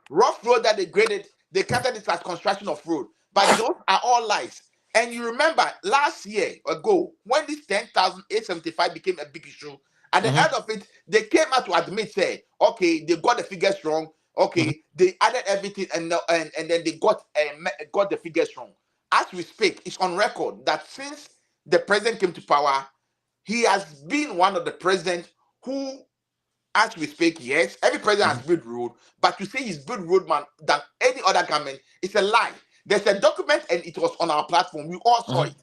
Speaker 2: Rough road that they graded, they counted it as construction of road. But those are all lies. And you remember last year ago, when this 10,875 became a big issue, at the end of it, they came out to admit, say, okay, they got the figures wrong. Okay, they added everything and then they got the figures wrong. As we speak, it's on record that since the president came to power, he has been one of the presidents who, as we speak, yes, every president has built road, but to say he's built roadman than any other government, it's a lie. There's a document and it was on our platform. We all saw it.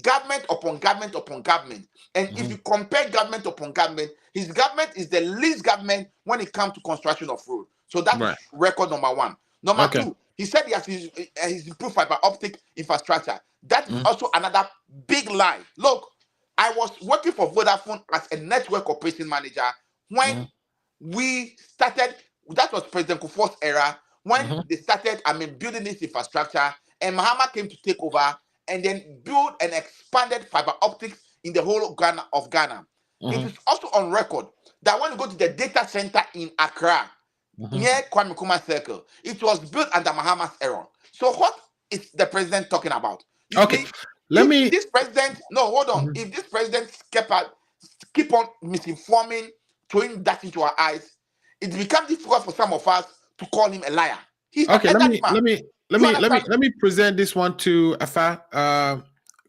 Speaker 2: Government upon government upon government. And if you compare government upon government, his government is the least government when it comes to construction of road. So that's record number one. Number two, he said he has improved fiber optic infrastructure. That is also another big lie. Look, I was working for Vodafone as a network operation manager when we started. That was President Kufuor's era when they started. Building this infrastructure, and Mahama came to take over and then build and expanded fiber optics in the whole of Ghana. It is also on record that when you go to the data center in Accra, near Kwame Nkrumah Circle, it was built under Mahama's era. So what is the president talking about? If this president keep on misinforming, throwing that into our eyes, it becomes difficult for some of us to call him a liar. He's
Speaker 1: let me present this one to Afa,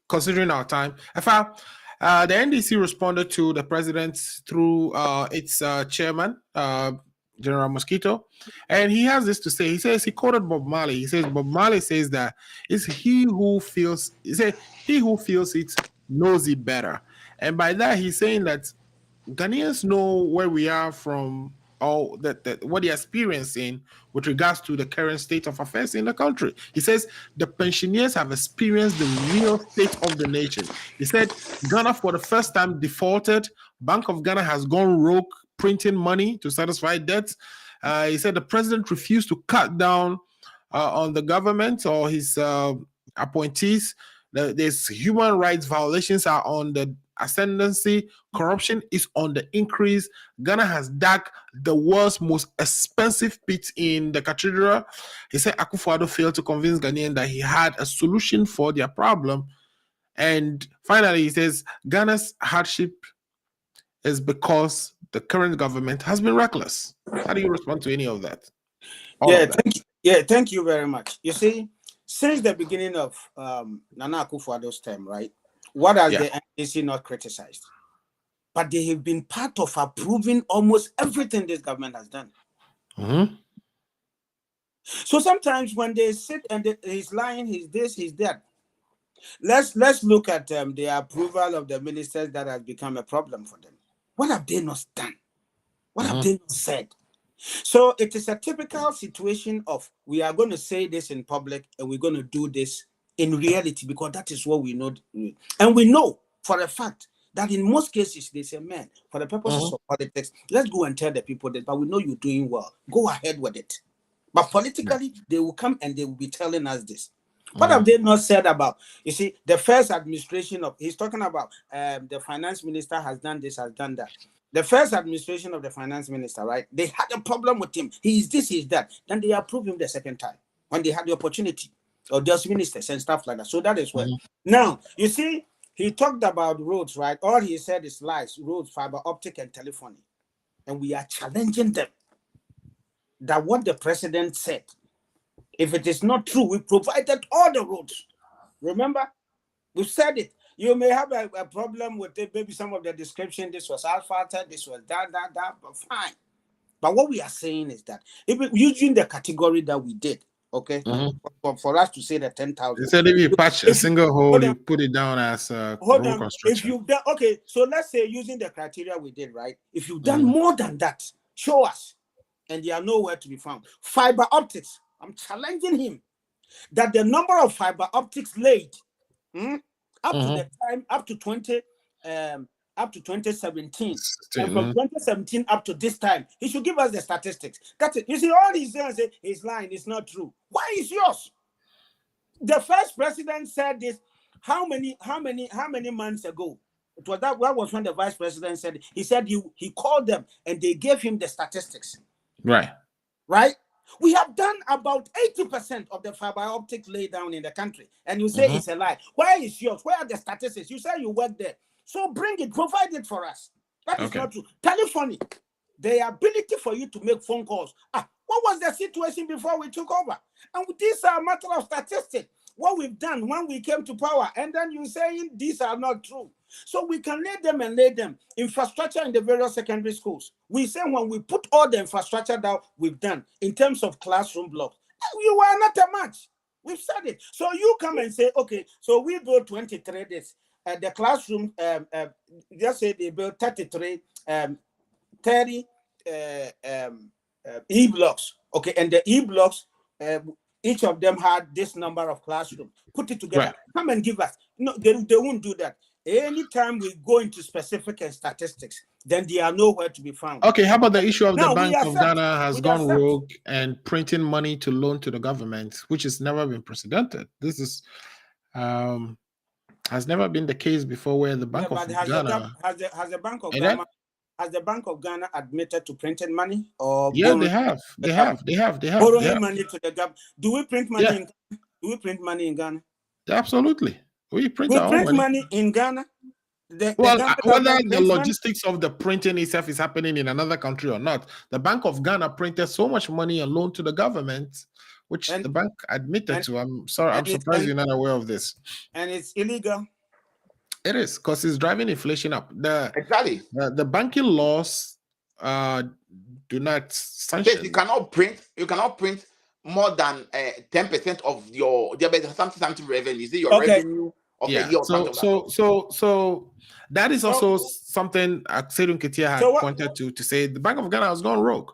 Speaker 1: considering our time. Afa, the NDC responded to the president through its chairman, General Mosquito, and he has this to say. He says he quoted Bob Marley. He says Bob Marley says that it's he who feels it knows it better, and by that he's saying that Ghanaians know where we are from or what they're experiencing with regards to the current state of affairs in the country. He says the pensioners have experienced the real state of the nation. He said Ghana for the first time defaulted. Bank of Ghana has gone rogue, printing money to satisfy debts. He said the president refused to cut down on the government or his appointees. There's human rights violations are on the ascendancy. Corruption is on the increase. Ghana has dug the world's most expensive pit in the cathedral. He said Akufo-Addo failed to convince Ghanaians that he had a solution for their problem. And finally, he says Ghana's hardship is because the current government has been reckless. How do you respond to any of that?
Speaker 3: Thank you very much. You see, since the beginning of Nana Akufo-Addo's term, right? What has the NDC not criticized? But they have been part of approving almost everything this government has done.
Speaker 1: Mm-hmm.
Speaker 3: So sometimes when they sit and he's lying, he's this, he's that. Let's look at the approval of the ministers that has become a problem for them. What have they not done? What have they not said? So it is a typical situation of we are going to say this in public and we're going to do this in reality because that is what we know. And we know for a fact that in most cases they say, man, for the purposes of politics, let's go and tell the people that, but we know you're doing well. Go ahead with it. But politically, they will come and they will be telling us this. What have they not said about, you see, the first administration of, he's talking about the finance minister has done this, has done that. The first administration of the finance minister, right? They had a problem with him. He is this, he is that. Then they approved him the second time when they had the opportunity, or just ministers and stuff like that. So that is well. Now, you see, he talked about roads, right? All he said is lies, roads, fiber optic, and telephony. And we are challenging them that what the president said, if it is not true, we provided all the roads. Remember? We said it. You may have a problem with it, maybe some of the description. This was alpha, this was that, but fine. But what we are saying is that if using the category that we did, okay, for us to say that 10,000.
Speaker 1: They said if you patch a single hole, you put it down as road construction.
Speaker 3: If you've done, okay, so let's say using the criteria we did, right? If you've done more than that, show us. And they are nowhere to be found. Fiber optics, I'm challenging him that the number of fiber optics laid up to the time, up to 2017, and from 2017 up to this time, he should give us the statistics. That's it. You see, all he's saying, he's lying, it's not true. Why is yours? The first president said this how many months ago? It was that what was when the vice president said it. He said he called them and they gave him the statistics. Right? We have done about 80% of the fiber optic laid down in the country. And you say it's a lie. Where is yours? Where are the statistics? You say you work there. So bring it, provide it for us. That is not true. Telephony, the ability for you to make phone calls. What was the situation before we took over? And these are a matter of statistics. What we've done when we came to power. And then you're saying these are not true. So we can lay them. Infrastructure in the various secondary schools. We say when we put all the infrastructure that we've done in terms of classroom blocks, you are not a match. We've said it. So you come and say, okay, so we build 23 days. The classroom, just say they built 33, 30 E-blocks. Okay, and the E-blocks, each of them had this number of classrooms. Put it together. Come and give us. No, they won't do that. Anytime we go into specific statistics, then they are nowhere to be found.
Speaker 1: Okay, how about the issue of the Bank of Ghana has gone rogue and printing money to loan to the government, which has never been precedented. This is has never been the case before, where the Bank of Ghana
Speaker 3: has the Bank of Ghana admitted to printing money or
Speaker 1: they have
Speaker 3: borrowing money to the government. Do we print money? Do we print money in Ghana?
Speaker 1: Absolutely. We print
Speaker 3: money in Ghana.
Speaker 1: Whether the logistics of the printing itself is happening in another country or not, the Bank of Ghana printed so much money and loaned to the government, which the bank admitted to. I'm surprised you're not aware of this.
Speaker 3: And it's illegal.
Speaker 1: It is, because it's driving inflation up. The banking laws do not sanction.
Speaker 2: You cannot print more than 10% of your something revenue. Is it your revenue Okay,
Speaker 1: Yeah.
Speaker 2: he was Phantom laptop.
Speaker 1: So that is also something Sedun Ketia had pointed to say the Bank of Ghana has gone rogue.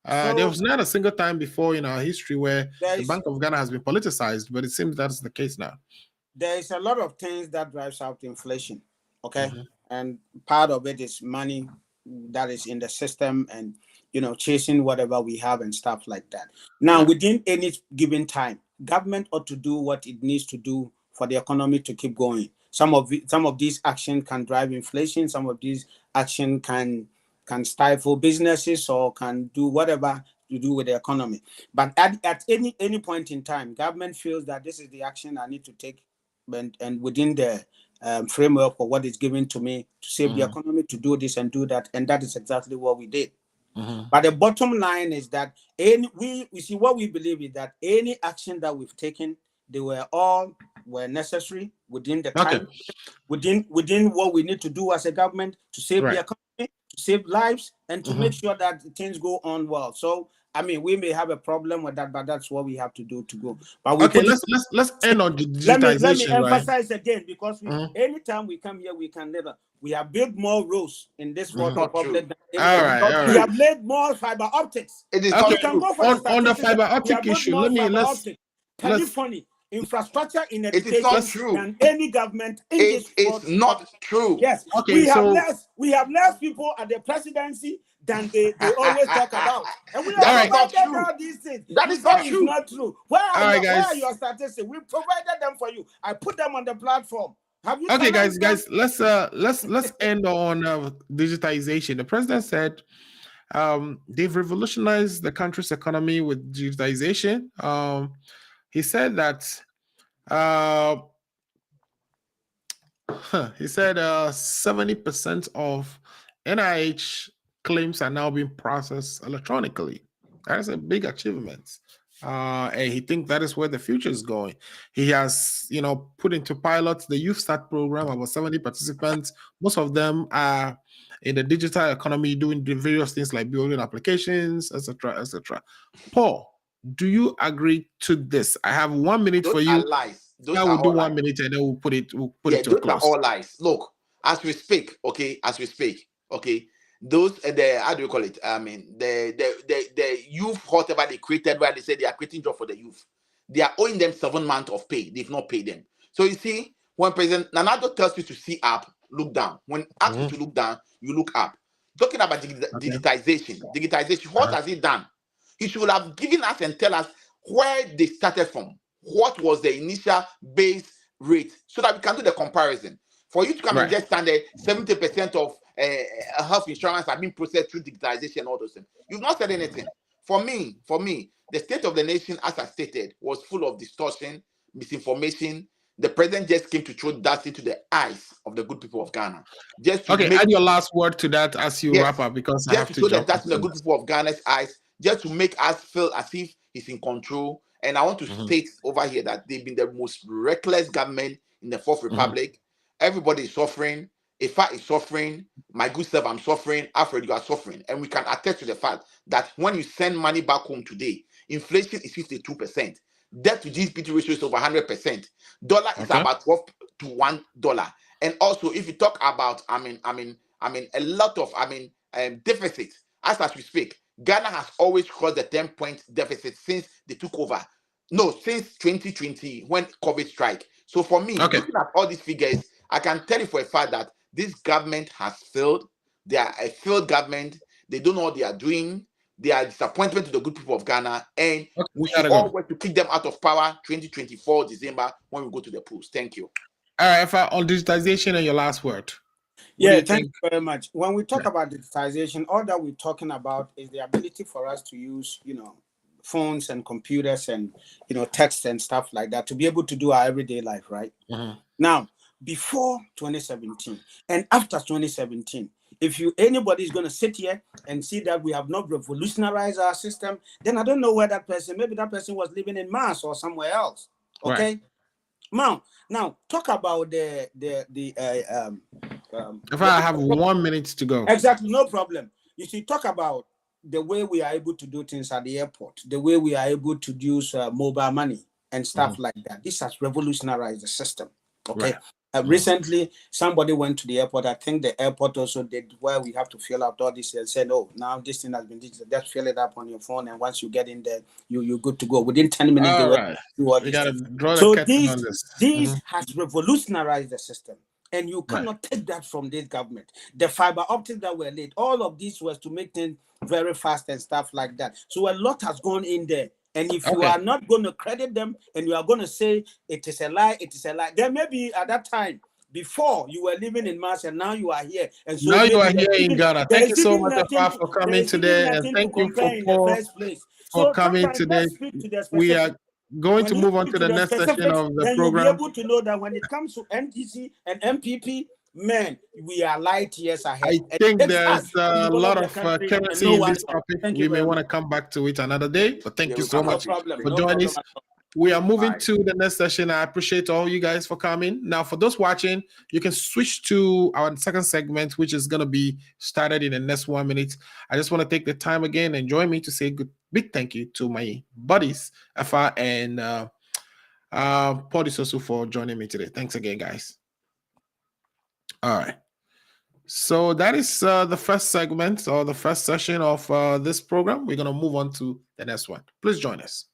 Speaker 1: There was not a single time before in our history where the Bank of Ghana has been politicized, but it seems that's the case now.
Speaker 3: There is a lot of things that drives out inflation, okay? And part of it is money that is in the system and, chasing whatever we have and stuff like that. Now, within any given time, government ought to do what it needs to do for the economy to keep going. Some of these actions can drive inflation. Some of these action can stifle businesses or can do whatever to do with the economy. But at any point in time, government feels that this is the action I need to take, and within the framework of what is given to me to save the economy, to do this and do that, and that is exactly what we did. But the bottom line is that we see what we believe is that any action that we've taken, they were necessary within the time, within what we need to do as a government to save the economy, to save lives, and to make sure that things go on well. So I mean, we may have a problem with that, but that's what we have to do to go. But
Speaker 1: let's end on digitization.
Speaker 3: Let me emphasize again, because anytime we come here, we have built more roads in this Fourth Republic.
Speaker 1: We have
Speaker 3: laid more fiber optics.
Speaker 2: It is not true.
Speaker 1: On the fiber optic issue, let's
Speaker 3: telephony infrastructure in education.
Speaker 2: It is not true.
Speaker 3: Than any government in
Speaker 2: this It's not true.
Speaker 3: Yes. We have less people at the presidency than they always talk about. And we have all these things.
Speaker 2: That is not true.
Speaker 3: Not true. Where are your statistics? We provided them for you. I put them on the platform. Have you
Speaker 1: guys, let's end on digitization. The president said they've revolutionized the country's economy with digitization. He said that 70% of NIH claims are now being processed electronically. That's a big achievement. And he thinks that is where the future is going. He has, put into pilots the Youth Start program, about 70 participants. Most of them are in the digital economy doing the various things like building applications, etc., etc. Paul, do you agree to this? I have 1 minute for you.
Speaker 2: Are lies.
Speaker 1: I will do 1 minute and then we'll put it to a close.
Speaker 2: Those are all lies. Look, as we speak, okay, those how do you call it? I mean, the youth, whatever they created, where they say they are creating job for the youth, they are owing them 7 months of pay. They've not paid them. So you see, when President Nanado tells you to see up, look down. When asked you to look down, you look up. Talking about digitization, what has he done? He should have given us and tell us where they started from. What was the initial base rate, so that we can do the comparison. For you to come and just stand there, 70% of health insurance have been processed through digitization and all those things. You've not said anything. For me, the state of the nation, as I stated, was full of distortion, misinformation. The president just came to throw dust into the eyes of the good people of Ghana.
Speaker 1: Add your last word to that as you wrap up, because I have to jump
Speaker 2: dust in the good people of Ghana's eyes, just to make us feel as if he's in control. And I want to state over here that they've been the most reckless government in the Fourth Republic. Everybody is suffering. Ifa is suffering. My good self, I'm suffering. Alfred, you are suffering. And we can attest to the fact that when you send money back home today, inflation is 52%. Debt to GDP ratio is over 100%. Dollar is about 12 to $1. And also, if you talk about, a lot of, deficit, as we speak, Ghana has always crossed the 10-point deficit since they took over. No, since 2020, when COVID strike. So for me, looking at all these figures, I can tell you for a fact that this government has failed. They are a failed government. They don't know what they are doing. They are a disappointment to the good people of Ghana. And we should all work to kick them out of power 2024 December when we go to the polls. Thank you.
Speaker 1: All right, on digitization and your last word.
Speaker 3: Thank you very much. When we talk about digitization, all that we're talking about is the ability for us to use, phones and computers and, text and stuff like that to be able to do our everyday life, right? Now, before 2017 and after 2017, if anybody is going to sit here and see that we have not revolutionized our system, then I don't know where that person, maybe that person was living in Mars or somewhere else. Okay. Right. Now talk about if
Speaker 1: I have 1 minute to go.
Speaker 3: Exactly, no problem. You see, talk about the way we are able to do things at the airport, the way we are able to use mobile money and stuff like that. This has revolutionized the system. Okay.
Speaker 1: Right.
Speaker 3: Recently, somebody went to the airport. I think the airport also did where we have to fill out all this and said, "Oh, now this thing has been digital. Just fill it up on your phone, and once you get in there, you're good to go. Within 10 minutes, they
Speaker 1: All
Speaker 3: will
Speaker 1: right.
Speaker 3: do all
Speaker 1: We
Speaker 3: these
Speaker 1: got to
Speaker 3: things."
Speaker 1: draw the
Speaker 3: So
Speaker 1: curtain on this.
Speaker 3: this has revolutionized the system, and you
Speaker 1: Right.
Speaker 3: cannot take that from this government. The fiber optics that were laid, all of this was to make things very fast and stuff like that. So a lot has gone in there. And if you are not going to credit them and you are going to say it is a lie, it is a lie, then maybe at that time, before you were living in Mars and now you are here. And so
Speaker 1: now you are
Speaker 3: maybe
Speaker 1: here in Ghana. Thank you so much, Afa, for coming today. And thank you
Speaker 3: in the first place.
Speaker 1: for
Speaker 3: So
Speaker 1: coming
Speaker 3: sometimes
Speaker 1: today.
Speaker 3: let's speak to the
Speaker 1: We
Speaker 3: specific.
Speaker 1: are going to
Speaker 3: When you
Speaker 1: move on
Speaker 3: speak
Speaker 1: to the
Speaker 3: the
Speaker 1: next session
Speaker 3: specifics,
Speaker 1: of the
Speaker 3: then you'll be
Speaker 1: program.
Speaker 3: able to know that when it comes to NTC and MPP, man, we are light years ahead.
Speaker 1: I think
Speaker 3: It takes
Speaker 1: there's
Speaker 3: us to
Speaker 1: a
Speaker 3: develop
Speaker 1: lot
Speaker 3: the
Speaker 1: of
Speaker 3: country and
Speaker 1: currency
Speaker 3: no
Speaker 1: in
Speaker 3: one
Speaker 1: this
Speaker 3: else.
Speaker 1: topic.
Speaker 3: Thank
Speaker 1: We
Speaker 3: you
Speaker 1: may
Speaker 3: very
Speaker 1: want to
Speaker 3: much.
Speaker 1: come back to it another day, but thank you so
Speaker 3: No
Speaker 1: much
Speaker 3: problem.
Speaker 1: for
Speaker 3: No
Speaker 1: joining
Speaker 3: problem
Speaker 1: us.
Speaker 3: at all.
Speaker 1: We are moving
Speaker 2: Bye.
Speaker 1: to the next session. I appreciate all you guys for coming. Now, for those watching, you can switch to our second segment, which is going to be started in the next 1 minute. I just want to take the time again and join me to say big thank you to my buddies, Afa and Paul Disosu, for joining me today. Thanks again, guys. All right. So that is the first segment or the first session of this program. We're going to move on to the next one. Please join us.